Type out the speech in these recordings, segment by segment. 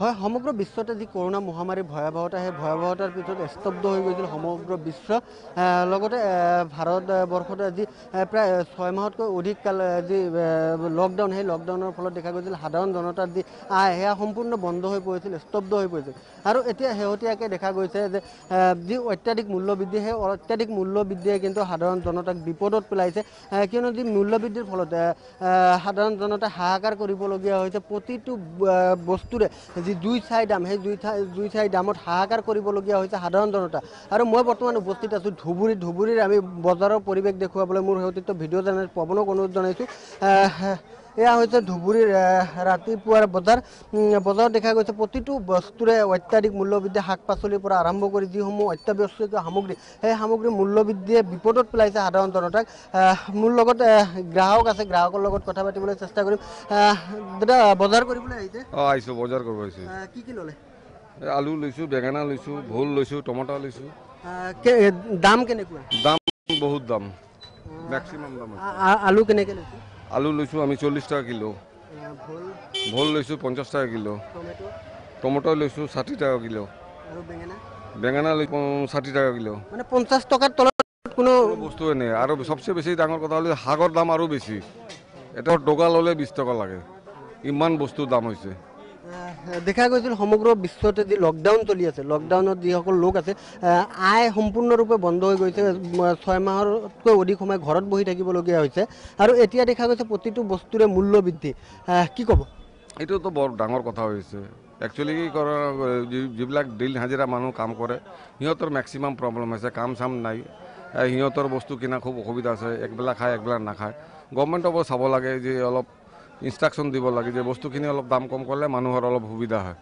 হয় সমগ্র বিশ্বতে যি করোনা মহামারীর ভয়াবহতা সেই ভয়াবহতার পিছত স্তব্ধ হয়ে গেছিল সমগ্র বিশ্ব লগতে ভারতবর্ষতে আজি প্রায় 6 মাহতকৈ অধিক কাল যি লকডাউন সেই লকডাউনের ফলত দেখা গৈছিল সাধারণ জনতার যি আয় সেয়া সম্পূর্ণ বন্ধ হয়ে পড়েছিল স্তব্ধ হয়ে পড়েছিল আর এতিয়া শেহতীয়াকৈ দেখা গৈছে যে যি অত্যাধিক মূল্যবৃদ্ধি সেই অত্যাধিক মূল্যবৃদ্ধিয়ে কিন্তু সাধারণ জনতাক বিপদত পেলাইছে কিয়নো যি মূল্যবৃদ্ধির ফলত সাধারণ জনতা হাহাকার করবলগীয়া হয়েছে প্রতিটো বস্তুরে যি জুই চাই দাম সেই জুই চাই দামত হাহাকাৰ কৰিবলগীয়া হৈছে সাধাৰণ জনতা আৰু মই বৰ্তমান উপস্থিত আছোঁ ধুবুৰীৰ আমি বজাৰৰ পৰিৱেশ দেখুৱাবলৈ মোৰ সতীৰ্থ ভিডিঅ' জাৰ্নেলিষ্ট পৱনক অনুৰোধ জনাইছোঁ এয়া হৈছে ধুবুৰীৰ ৰাতিপুৱাৰ বজাৰত দেখা গৈছে প্ৰতিটো বস্তুৰে অত্যাধিক মূল্যবৃদ্ধি শাক পাচলিৰ পৰা আৰম্ভ কৰি যিসমূহ অত্যাৱশ্যকীয় সামগ্ৰী সেই সামগ্ৰীৰ মূল্যবৃদ্ধিয়ে বিপদত পেলাইছে সাধাৰণ জনতাক মোৰ লগত গ্ৰাহক আছে গ্ৰাহকৰ লগত কথা পাতিবলৈ চেষ্টা কৰিম দাদা বজাৰ কৰিবলৈ আহিছে আহিছোঁ বজাৰ কৰিব আহিছোঁ কি ল'লে আলু লৈছোঁ বেঙেনা লৈছোঁ ভোল লৈছোঁ টমেটো লৈছোঁ দাম কেনেকুৱা দাম বহুত দাম মেক্সিমাম দাম আলু কেনেকৈ লৈছোঁ আলু লৈছোঁ আমি 40 টাকা কিলো ভোল লৈছোঁ 50 টাকা কিলো টমেটো লৈছোঁ 60 টাকা কিলো আৰু বেঙেনা লৈছোঁ 60 টাকা কিলো মানে 50 টকাৰ তলত কোনো বস্তুৱে নাই আৰু সবচে বেছি ডাঙৰ কথা হ'লে শাকৰ দাম আৰু বেছি এটা টকা ল'লে 20 টকা লাগে ইমান বস্তু দাম হৈছে দেখা গৈছিল সমগ্ৰ বিশ্বতে যি লকডাউন চলি আছে লকডাউনত যিসকল লোক আছে আয় সম্পূৰ্ণৰূপে বন্ধ হৈ গৈছে 6 মাহতকৈ অধিক সময় ঘৰত বহি থাকিবলগীয়া হৈছে আৰু এতিয়া দেখা গৈছে প্ৰতিটো বস্তুৰে মূল্য বৃদ্ধি কি ক'ব এইটোতো বৰ ডাঙৰ কথা হৈছে একচুৱেলি কি কৰা যিবিলাক দিল হাজিৰা মানুহ কাম কৰে সিহঁতৰ মেক্সিমাম প্ৰব্লেম হৈছে কাম চাম নাই সিহঁতৰ বস্তু কিনা খুব অসুবিধা আছে একবেলা খায় একবেলা নাখায় গভৰ্ণমেণ্টক চাব লাগে যে অলপ ইনষ্ট্ৰাকশ্যন দিব লাগে যে বস্তুখিনি অলপ দাম কম কৰিলে মানুহৰ অলপ সুবিধা হয়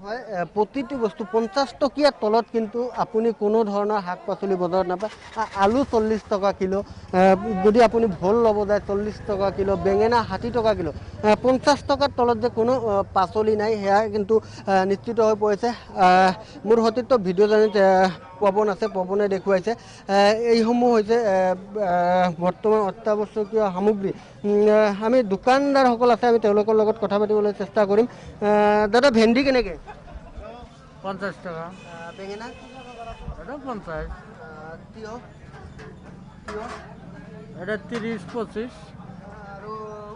হয় প্ৰতিটো বস্তু 50 টকীয়া তলত কিন্তু আপুনি কোনো ধৰণৰ শাক পাচলি বজাৰত নাপায় আলু 40 টকা কিলো যদি আপুনি ভোল ল'ব যায় 40 টকা কিলো বেঙেনা 60 টকা কিলো 50 টকাৰ তলত যে কোনো পাচলি নাই সেয়া কিন্তু নিশ্চিত হৈ পৰিছে মোৰ সতীৰ্থ ভিডিঅ' জাৰ্নেলিষ্ট পৱন আছে পৱনে দেখুৱাইছে এইসমূহ হৈছে বৰ্তমান অত্যাৱশ্যকীয় সামগ্ৰী আমি দোকানদাৰসকল আছে আমি তেওঁলোকৰ লগত কথা পাতিবলৈ চেষ্টা কৰিম দাদা ভেন্দি কেনেকৈ 50 টাকা বেঙেনা এটা 50 তিয়হ এটা 30 25 আৰু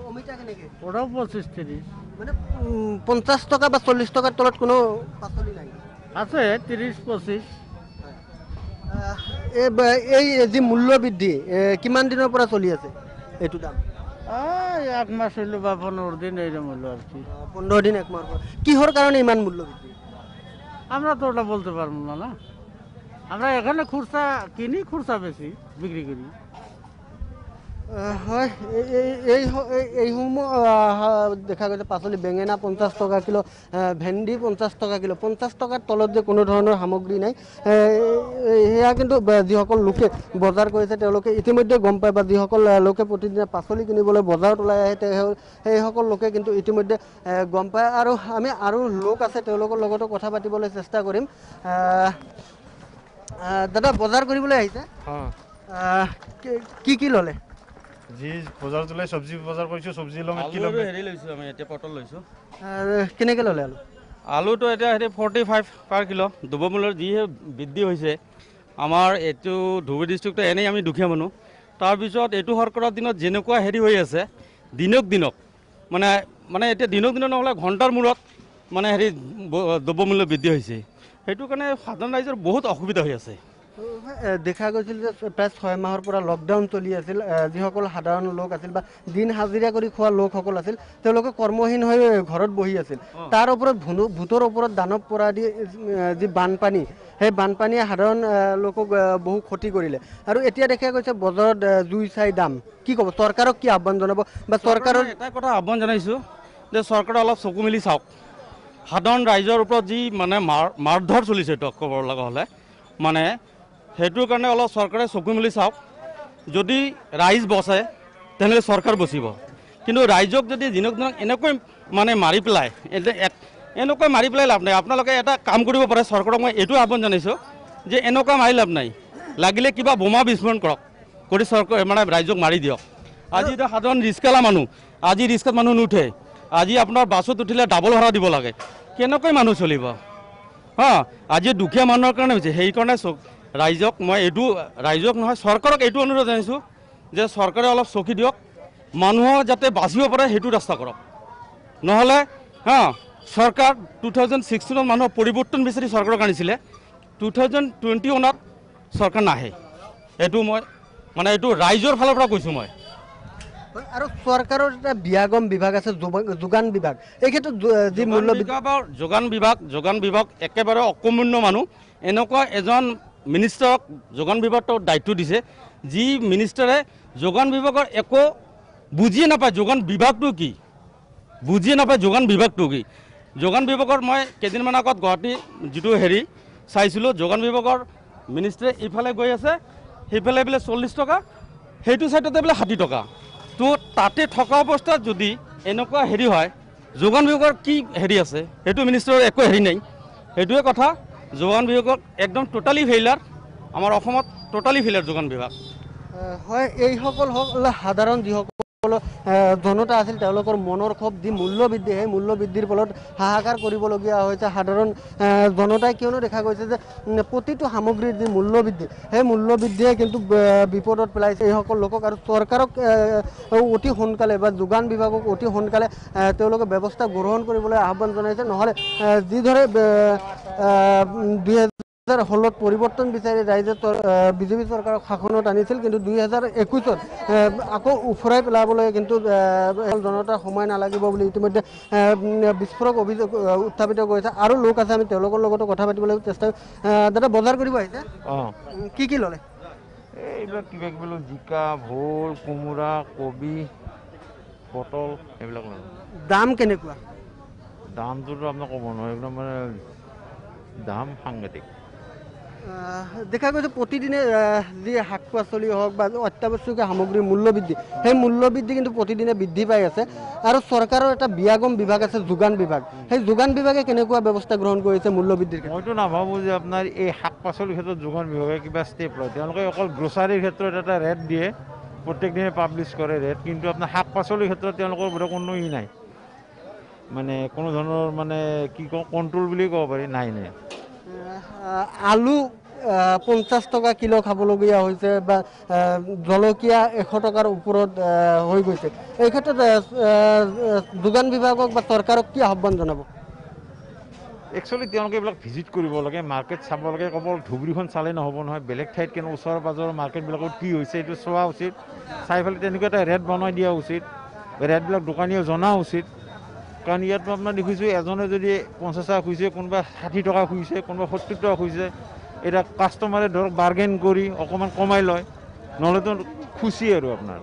অমিতা কেনেকৈ ওটাও 25 30 মানে 50 টকা বা 40 টকাৰ তলত কোনো পাচলি নাই আছে 30 25 এই যি মূল্য বৃদ্ধি কিমান দিনৰ পৰা চলি আছে এইটো দাম এক মাস হইলো বা 15 দিন এইরকম হলো আর কি 15 দিন এক মাস কিহর কারণে ইমান মূল্য বৃদ্ধি আমরা তো ওটা বলতে পারবো না না আমরা এখানে খুচরা কিনি খুচরা বেশি বিক্রি করি হয় এইসমূহ দেখা গৈছে পাচলি বেঙেনা 50 টকা কিলো ভেন্দি 50 টকা কিলো 50 টকাৰ তলত যে কোনো ধৰণৰ সামগ্ৰী নাই সেয়া কিন্তু যিসকল লোকে বজাৰ কৰিছে তেওঁলোকে ইতিমধ্যে গম পায় বা যিসকল লোকে প্ৰতিদিনে পাচলি কিনিবলৈ বজাৰত ওলাই আহে সেইসকল লোকে কিন্তু ইতিমধ্যে গম পায় আৰু আমি আৰু লোক আছে তেওঁলোকৰ লগতো কথা পাতিবলৈ চেষ্টা কৰিম দাদা বজাৰ কৰিবলৈ আহিছে কি ল'লে जी बजार तुले सब्जी बजार কৰিছো সবজি লম কিলো হেৰি লৈছো আমি এতিয়া পটল লৈছো কেনেকৈ ল'লে আলু আলুটো এতিয়া হেৰি 45 পাৰ কিলো দ্ৰব্যমূল্যৰ যিহে বৃদ্ধি হৈছে আমাৰ এইটো ধুবুৰী ডিষ্ট্ৰিক্টত এনেই আমি দুখীয়া মানুহ তাৰপিছত এইটো সৰকাৰৰ দিনত যেনেকুৱা হেৰি হৈ আছে দিনক মানে এতিয়া দিনক নহ'লে ঘণ্টাৰ মূৰত মানে হেৰি দ্ৰব্যমূল্য বৃদ্ধি হৈছে সেইটো কাৰণে সাধাৰণ ৰাইজৰ বহুত অসুবিধা হৈ আছে দেখা গৈছিল যে প্ৰায় 6 মাহৰ পৰা লকডাউন চলি আছিল যিসকল সাধাৰণ লোক আছিল বা দিন হাজিৰা কৰি খোৱা লোকসকল আছিল তেওঁলোকে কৰ্মহীন হৈ ঘৰত বহি আছিল তাৰ ওপৰত ভূতৰ ওপৰত দানৱ পৰা দি যি বানপানী সেই বানপানীয়ে সাধাৰণ লোকক বহু ক্ষতি কৰিলে আৰু এতিয়া দেখা গৈছে বজাৰত জুই চাই দাম কি ক'ব চৰকাৰক কি আহ্বান জনাব বা চৰকাৰৰ এটা কথা আহ্বান জনাইছোঁ যে চৰকাৰে অলপ চকু মেলি চাওক সাধাৰণ ৰাইজৰ ওপৰত যি মানে মাৰধৰ চলিছে এইটো ক'ব লগা হ'লে মানে সেইটোৰ কাৰণে অলপ চৰকাৰে চকু মেলি চাওক যদি ৰাইজ বচে তেনেহ'লে চৰকাৰ বচিব কিন্তু ৰাইজক যদি দিনক দিনক এনেকৈ মানে মাৰি পেলাই এনেকৈ মাৰি পেলাই লাভ নাই আপোনালোকে এটা কাম কৰিব পাৰে চৰকাৰক মই এইটো আহ্বান জনাইছোঁ যে এনেকুৱা মাৰি লাভ নাই লাগিলে কিবা বোমা বিস্ফোৰণ কৰক কৰি চৰকাৰ মানে ৰাইজক মাৰি দিয়ক আজি এতিয়া সাধাৰণ ৰিক্সাৱালা মানুহ আজি ৰিক্সাত মানুহ নুঠে আজি আপোনাৰ বাছত উঠিলে ডাবল ভাড়া দিব লাগে, কেনেকৈ মানুহ চলিব? আজি দুখীয়া মানুহৰ কাৰণে হৈছে। সেইকাৰণে ৰাইজক মই এইটো, ৰাইজক নহয় চৰকাৰক এইটো অনুৰোধ জনাইছোঁ যে চৰকাৰে অলপ চকী দিয়ক, মানুহক যাতে বাচিব পাৰে সেইটো ৰাস্তা কৰক। নহ'লে চৰকাৰ 2016 মানুহৰ পৰিৱৰ্তন বিচাৰি চৰকাৰক আনিছিলে, 2021 চৰকাৰ নাহে। এইটো মই মানে এইটো ৰাইজৰ ফালৰ পৰা কৈছোঁ মই। আৰু চৰকাৰৰ এটা ব্যাগম বিভাগ আছে, যোগান বিভাগ, এই ক্ষেত্ৰত যি মূল্য যোগান বিভাগ একেবাৰে অকৰ্মণ্য মানুহ। এনেকুৱা এজন মিনিষ্টাৰক যোগান বিভাগৰ দায়িত্ব দিছে, যি মিনিষ্টাৰে যোগান বিভাগৰ একো বুজিয়ে নাপায় যোগান বিভাগটো কি, বুজিয়ে নাপায় যোগান বিভাগটো কি। যোগান বিভাগৰ মই কেইদিনমান আগত গুৱাহাটী যিটো চাইছিলোঁ, যোগান বিভাগৰ মিনিষ্টাৰে ইফালে গৈ আছে, সেইফালে বোলে 40 টকা, সেইটো ছাইডতে বোলে 60 টকা। তো তাতে থকা অৱস্থাত যদি এনেকুৱা হয়, যোগান বিভাগৰ কি আছে, সেইটো মিনিষ্টাৰৰ একো নাই। সেইটোৱে কথা, যোগান বিভাগক একদম টোটালি ফেইলাৰ, আমাৰ অসমত টোটালি ফেইলাৰ যোগান বিভাগ। হয়, এইসকল হ'ল সাধাৰণ যিসকল জনতা আছিল, তেওঁলোকৰ মনৰ ক্ষোভ, যি মূল্য বৃদ্ধি, সেই মূল্য বৃদ্ধিৰ ফলত হাহাকাৰ কৰিবলগীয়া হৈছে সাধাৰণ জনতাই। কিয়নো দেখা গৈছে যে প্ৰতিটো সামগ্ৰীৰ যি মূল্য বৃদ্ধি, সেই মূল্য বৃদ্ধিয়ে কিন্তু বিপদত পেলাইছে এইসকল লোকক। আৰু চৰকাৰক অতি সোনকালে বা যোগান বিভাগক অতি সোনকালে তেওঁলোকে ব্যৱস্থা গ্ৰহণ কৰিবলৈ আহ্বান জনাইছে। নহ'লে যিদৰে 2016 পৰিৱৰ্তন বিচাৰি ৰাইজে বিজেপি চৰকাৰক শাসনত আনিছিল, কিন্তু 2021 আকৌ উফৰাই পেলাবলৈ কিন্তু জনতাৰ সময় নালাগিব বুলি ইতিমধ্যে বিস্ফোৰক অভিযোগ উত্থাপিত কৰিছে। আৰু লোক আছে, আমি তেওঁলোকৰ লগতো কথা পাতিবলৈ চেষ্টা দাদা, বজাৰ কৰিব আহিছে, কি ল'লে? এইবিলাক কিবা কিবি জিকা, ভোল, কোমোৰা, কবি, পটল, এইবিলাক ল'লোঁ। দাম কেনেকুৱা? দামটোতো আপোনাক ক'ব নোৱাৰোঁ, একদম মানে দাম সাংঘাতিক। দেখা গৈছে প্ৰতিদিনে যি শাক পাচলি হওক বা অত্যাৱশ্যকীয় সামগ্ৰীৰ মূল্য বৃদ্ধি, সেই মূল্য বৃদ্ধি কিন্তু প্ৰতিদিনে বৃদ্ধি পাই আছে। আৰু চৰকাৰৰ এটা ব্যাগম বিভাগ আছে, যোগান বিভাগ, সেই যোগান বিভাগে কেনেকুৱা ব্যৱস্থা গ্ৰহণ কৰিছে মূল্য বৃদ্ধিৰ ক্ষেত্ৰত? মইতো নাভাবোঁ যে আপোনাৰ এই শাক পাচলিৰ ক্ষেত্ৰত যোগান বিভাগে কিবা ষ্টেপ লয়। তেওঁলোকে অকল গ্ৰ'চাৰীৰ ক্ষেত্ৰত এটা ৰেট দিয়ে, প্ৰত্যেক দিনে পাব্লিছ কৰে ৰেট, কিন্তু আপোনাৰ শাক পাচলিৰ ক্ষেত্ৰত তেওঁলোকৰ বোধহয় কোনো নাই, মানে কোনো ধৰণৰ মানে কি কওঁ কণ্ট্ৰল বুলি ক'ব পাৰি, নাই। আলু 50 টকা কিলো খাবলগীয়া হৈছে, বা জলকীয়া 100 টকাৰ ওপৰত হৈ গৈছে। এই ক্ষেত্ৰত যোগান বিভাগক বা চৰকাৰক কি আহ্বান জনাব? একচুৱেলি তেওঁলোকে এইবিলাক ভিজিট কৰিব লাগে, মাৰ্কেট চাব লাগে। কেৱল ধুবুৰীখন চালে নহ'ব নহয়, বেলেগ ঠাইত কেনে ওচৰ পাজৰৰ মাৰ্কেটবিলাকত কি হৈছে এইটো চোৱা উচিত। চাই পেলাই তেনেকুৱা এটা ৰেট বনাই দিয়া উচিত, ৰেটবিলাক দোকানীয়ে জনা উচিত। কাৰণ ইয়াত আপোনাৰ দেখিছোঁ এজনে যদি 50 টকা খুজিছে, কোনোবা 60 টকা খুজিছে, কোনোবা 70 টকা খুজিছে। এতিয়া কাষ্টমাৰে ধৰক বাৰ্গেন কৰি অকণমান কমাই লয়, নহ'লেতো খুচি আৰু আপোনাৰ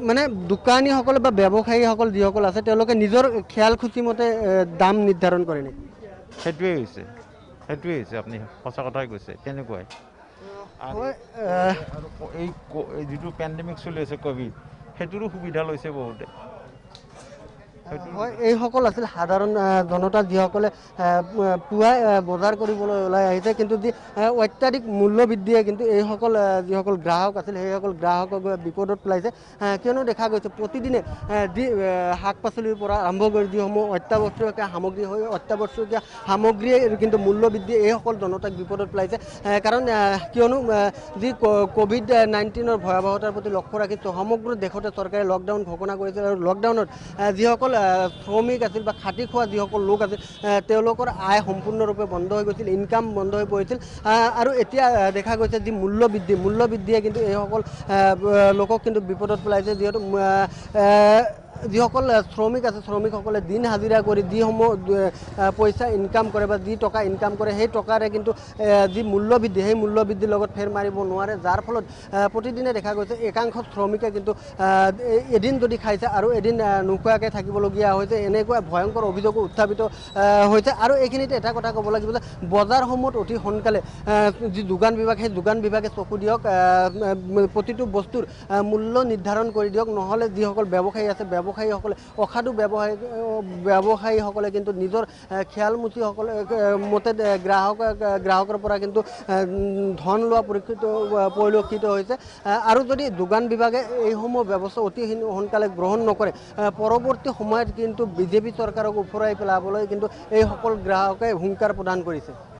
মানে দোকানীসকলে বা ব্যৱসায়ীসকল যিসকল আছে, তেওঁলোকে নিজৰ খেয়াল খুচি মতে দাম নিৰ্ধাৰণ কৰে নেকি? সেইটোৱে হৈছে আপুনি সঁচা কথাই কৈছে, তেনেকুৱাই। আৰু এই যিটো পেণ্ডেমিক চলি আছে ক'ভিড, সেইটোৰো সুবিধা লৈছে বহুতে। হয়, এইসকল আছিল সাধাৰণ জনতা, যিসকলে পুৱাই বজাৰ কৰিবলৈ ওলাই আহিছে। কিন্তু যি অত্যাধিক মূল্য বৃদ্ধিয়ে কিন্তু এইসকল যিসকল গ্ৰাহক আছিল, সেইসকল গ্ৰাহকক বিপদত পেলাইছে। কিয়নো দেখা গৈছে প্ৰতিদিনে যি শাক পাচলিৰ পৰা আৰম্ভ কৰি যিসমূহ অত্যাৱশ্যকীয় সামগ্ৰী, হৈ অত্যাৱশ্যকীয় সামগ্ৰীয়ে কিন্তু মূল্য বৃদ্ধি এইসকল জনতাক বিপদত পেলাইছে। কাৰণ কিয়নো যি COVID-19 ভয়াৱহতাৰ প্ৰতি লক্ষ্য ৰাখি সমগ্ৰ দেশতে চৰকাৰে লকডাউন ঘোষণা কৰিছিল। আৰু লকডাউনত যিসকল শ্ৰমিক আছিল বা খাটি খোৱা যিসকল লোক আছিল, তেওঁলোকৰ আয় সম্পূৰ্ণৰূপে বন্ধ হৈ গৈছিল, ইনকাম বন্ধ হৈ পৰিছিল। আৰু এতিয়া দেখা গৈছে যি মূল্য বৃদ্ধিয়ে কিন্তু এইসকল লোকক কিন্তু বিপদত পেলাইছে। যিহেতু যিসকল শ্ৰমিক আছে, শ্ৰমিকসকলে দিন হাজিৰা কৰি যিসমূহ পইচা ইনকাম কৰে বা যি টকা ইনকাম কৰে, সেই টকাৰে কিন্তু যি মূল্য বৃদ্ধি, সেই মূল্য বৃদ্ধিৰ লগত ফেৰ মাৰিব নোৱাৰে। যাৰ ফলত প্ৰতিদিনে দেখা গৈছে একাংশ শ্ৰমিকে কিন্তু এদিন যদি খাইছে আৰু এদিন নোখোৱাকৈ থাকিবলগীয়া হৈছে। এনেকুৱা ভয়ংকৰ অভিযোগো উত্থাপিত হৈছে। আৰু এইখিনিতে এটা কথা ক'ব লাগিব যে বজাৰসমূহত অতি সোনকালে যি যোগান বিভাগ, সেই যোগান বিভাগে চকু দিয়ক, প্ৰতিটো বস্তুৰ মূল্য নিৰ্ধাৰণ কৰি দিয়ক। নহ'লে যিসকল ব্যৱসায়ী আছে, ব্যৱসায়ীসকলে অসাধু ব্যৱসায়ীসকলে কিন্তু নিজৰ খেয়ালমুঠিসকলে মতে গ্ৰাহকৰ পৰা কিন্তু ধন লোৱা পৰিলক্ষিত হৈছে আৰু যদি যোগান বিভাগে এইসমূহ ব্যৱস্থা অতি সোনকালে গ্ৰহণ নকৰে পৰৱৰ্তী সময়ত কিন্তু বিজেপি চৰকাৰক উফৰাই পেলাবলৈ কিন্তু এইসকল গ্ৰাহকে হুংকাৰ প্ৰদান কৰিছে।